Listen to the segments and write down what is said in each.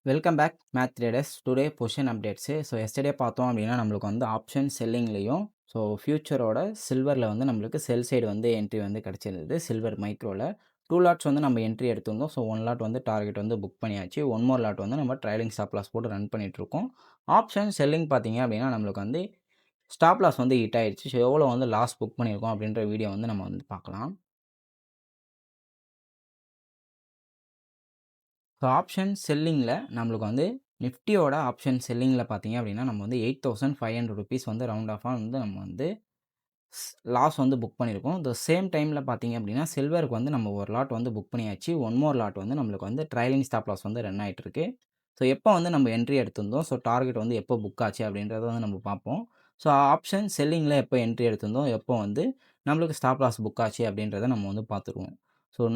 Welcome back math traders. Today position updates. Yesterday பார்த்தோம் அப்படின்னா நம்மளுக்கு வந்து ஆப்ஷன் செல்லிங்லேயும் ஃபியூச்சரோட சில்வரில் வந்து நம்மளுக்கு செல் சைடு வந்து என்ட்ரி வந்து கிடச்சிருந்தது. சில்வர் மைக்ரோவில் 2 லாட்ஸ் வந்து நம்ம என்ட்ரி எடுத்திருந்தோம். 1 லாட் வந்து டார்கெட் வந்து புக் பண்ணியாச்சு. ஒன் மோர் லாட் வந்து நம்ம ட்ரைலிங் ஸ்டாப் லாஸ் போட்டு ரன் பண்ணிகிட்ருக்கோம். ஆப்ஷன் செல்லிங் பார்த்தீங்க அப்படின்னா நம்மளுக்கு வந்து ஸ்டாப் லாஸ் வந்து ஹிட் ஆயிடுச்சு. எவ்வளோ வந்து லாஸ் புக் பண்ணியிருக்கோம் அப்படின்ற வீடியோ வந்து நம்ம வந்து பார்க்கலாம். ஆப்ஷன் செல்லிங்கில் நம்மளுக்கு வந்து நிஃப்டியோட ஆப்ஷன் செல்லிங்கில் பார்த்தீங்க அப்படின்னா நம்ம வந்து ₹8,500 வந்து ரவுண்ட் ஆஃபாக வந்து நம்ம வந்து லாஸ் வந்து புக் பண்ணியிருக்கோம். சேம் டைமில் பார்த்தீங்க அப்படின்னா சில்வருக்கு வந்து நம்ம ஒரு லாட் வந்து புக் பண்ணியாச்சு. ஒன் மோர் லாட் வந்து நம்மளுக்கு வந்து ட்ரைலிங் ஸ்டாப் லாஸ் வந்து ரன் ஆகிட்டு இருக்கு. எப்போ வந்து நம்ம என்ட்ரி எடுத்திருந்தோம், டார்கெட் வந்து எப்போ புக் ஆச்சு அப்படின்றத வந்து நம்ம பார்ப்போம். ஆப்ஷன் செல்லிங்கில் எப்போ என்ட்ரி எடுத்திருந்தோம், எப்போ வந்து நம்மளுக்கு ஸ்டாப் லாஸ் புக் ஆச்சு அப்படின்றத நம்ம வந்து பார்த்துருவோம்.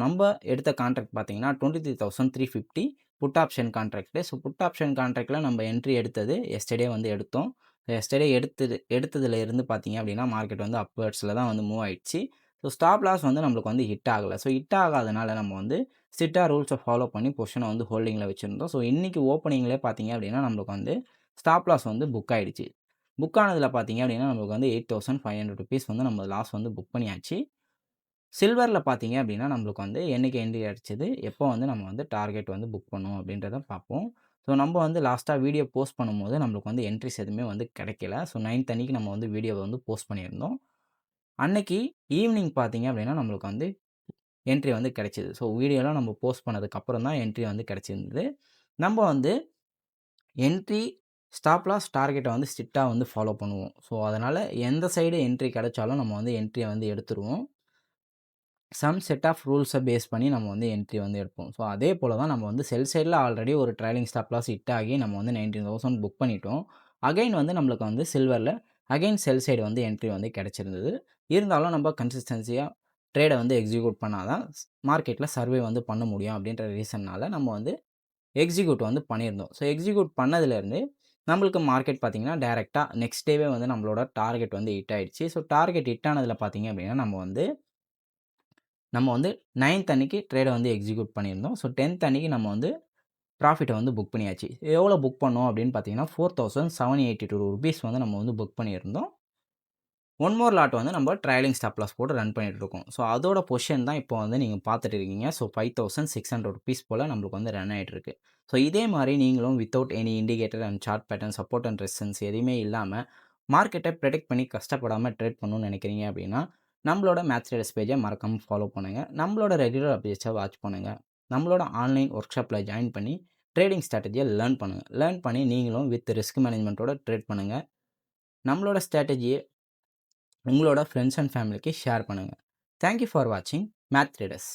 நம்ம எடுத்த கான்ட்ராக்ட் பார்த்தீங்கன்னா 23,350 put option contract. Put option கான்ட்ராக்ட்டில் நம்ம என்ட்ரி எடுத்தது எஸ்டர்டே வந்து எடுத்தோம். எஸ்டர்டே எடுத்ததுல இருந்து பார்த்தீங்க அப்படின்னா மார்க்கெட் வந்து அப்வர்ட்ஸில் தான் வந்து மூவ் ஆயிடுச்சு. ஸ்டாப் லாஸ் வந்து நம்மளுக்கு வந்து ஹிட் ஆகல. ஹிட் ஆகாதனால நம்ம வந்து ஸ்ட்ரிக்ட்டா ரூல்ஸை ஃபாலோ பண்ணி பொசிஷனை வந்து ஹோல்டிங்கில் வச்சிருந்தோம். இன்னைக்கு ஓப்பனிங்லேயே பார்த்தீங்க அப்படின்னா நம்மளுக்கு வந்து ஸ்டாப் லாஸ் வந்து புக் ஆயிடுச்சு. புக் ஆனதில பார்த்தீங்க அப்படின்னா நம்மளுக்கு வந்து ₹8,500 வந்து நம்ம லாஸ் வந்து புக் பண்ணியாச்சு. சில்வரில் பார்த்தீங்க அப்படின்னா நம்மளுக்கு வந்து என்னைக்கு என்ட்ரி அடிச்சது, எப்போ வந்து நம்ம வந்து டார்கெட் வந்து புக் பண்ணோம் அப்படின்றத பார்ப்போம். நம்ம வந்து லாஸ்ட்டா வீடியோ போஸ்ட் பண்ணும்போது நம்மளுக்கு வந்து என்ட்ரிஸ் எதுவுமே வந்து கிடைக்கல. 9த் அன்னைக்கு நம்ம வந்து வீடியோவ வந்து போஸ்ட் பண்ணியிருந்தோம். அன்னைக்கு ஈவினிங் பார்த்தீங்க அப்படின்னா நம்மளுக்கு வந்து என்ட்ரி வந்து கிடைச்சது. வீடியோலாம் நம்ம போஸ்ட் பண்ணதுக்கு அப்புறம் தான் என்ட்ரி வந்து கிடைச்சிருந்தது. நம்ம வந்து என்ட்ரி, ஸ்டாப் லாஸ், டார்கெட்ட வந்து ஸ்ட்ரிக்ட்டா வந்து ஃபாலோ பண்ணுவோம். அதனால எந்த சைடு என்ட்ரி கிடைச்சாலும் நம்ம வந்து என்ட்ரிய வந்து எடுத்துருவோம். சம் செட் ஆஃப் ரூல்ஸை பேஸ் பண்ணி நம்ம வந்து என்ட்ரி வந்து எடுப்போம். அதே போல தான் நம்ம வந்து செல் சைடில் ஆல்ரெடி ஒரு ட்ரைலிங் ஸ்டாப் லாஸ் ஹிட் ஆகி நம்ம வந்து 19,000 புக் பண்ணிட்டோம். அகைன் வந்து நம்மளுக்கு வந்து சில்வரில் அகைன் செல் சைடு வந்து என்ட்ரி வந்து கிடைச்சிருந்தது. இருந்தாலும் நம்ம கன்சிஸ்டன்சியாக ட்ரேடை வந்து எக்ஸிக்யூட் பண்ணால் தான் மார்க்கெட்டில் சர்வே வந்து பண்ண முடியும் அப்படின்ற ரீசன்னால் நம்ம வந்து எக்ஸிக்யூட் வந்து பண்ணியிருந்தோம். எக்ஸிக்யூட் பண்ணதுலேருந்து நம்மளுக்கு மார்க்கெட் பார்த்தீங்கன்னா டைரெக்டாக நெக்ஸ்ட் டேவே வந்து நம்மளோட டார்கெட் வந்து ஹிட் ஆயிடுச்சு. டார்கெட் ஹிட் ஆனதில் பார்த்தீங்க அப்படின்னா நம்ம வந்து 9த் அன்னைக்கு ட்ரேட வந்து எக்ஸிக்யூட் பண்ணியிருந்தோம். 10த் அன்னைக்கு நம்ம வந்து ப்ராஃபிட்ட வந்து புக் பண்ணியாச்சு. எவ்வளோ புக் பண்ணோம் அப்படின்னு பார்த்தீங்கன்னா, ₹4,782 வந்து நம்ம வந்து புக் பண்ணியிருந்தோம். ஒன் மோர் லாட் வந்து நம்ம ட்ரைலிங் ஸ்டாப் லாஸ் போட்டு ரன் பண்ணிட்டு இருக்கோம். அதோட பொசிஷன் தான் இப்போ வந்து நீங்க பார்த்துட்டு இருக்கீங்க. ₹5,600 போல நம்மளுக்கு வந்து ரன் ஆயிட்டு இருக்கு. இதே மாரி நீங்களும் without any indicator and chart pattern, support and resistance எதுவுமே இல்லாம மார்க்கெட்ட பிரெடிக்ட் பண்ணி கஷ்டப்படாம ட்ரேட் பண்ணணும்னு நினைக்கிறீங்க அப்படின்னா, நம்மளோட மேத்ஸ் ட்ரேடர்ஸ் பேஜை மறக்காம ஃபாலோ பண்ணுங்க. நம்மளோட ரெகுலர் அப்டேட்ஸை வாட்ச் பண்ணுங்க. நம்மளோட ஆன்லைன் ஒர்க் ஷாப்பில் ஜாயின் பண்ணி ட்ரேடிங் ஸ்ட்ராட்டஜியை லேர்ன் பண்ணுங்க. லேர்ன் பண்ணி நீங்களும் வித் ரிஸ்க் மேனேஜ்மெண்ட்டோட ட்ரேட் பண்ணுங்க. நம்மளோட ஸ்ட்ராட்டஜியை உங்களோட ஃப்ரெண்ட்ஸ் அண்ட் ஃபேமிலிக்கு ஷேர் பண்ணுங்க. தேங்க் யூ ஃபார் வாட்சிங் மேத் ட்ரேடர்ஸ்.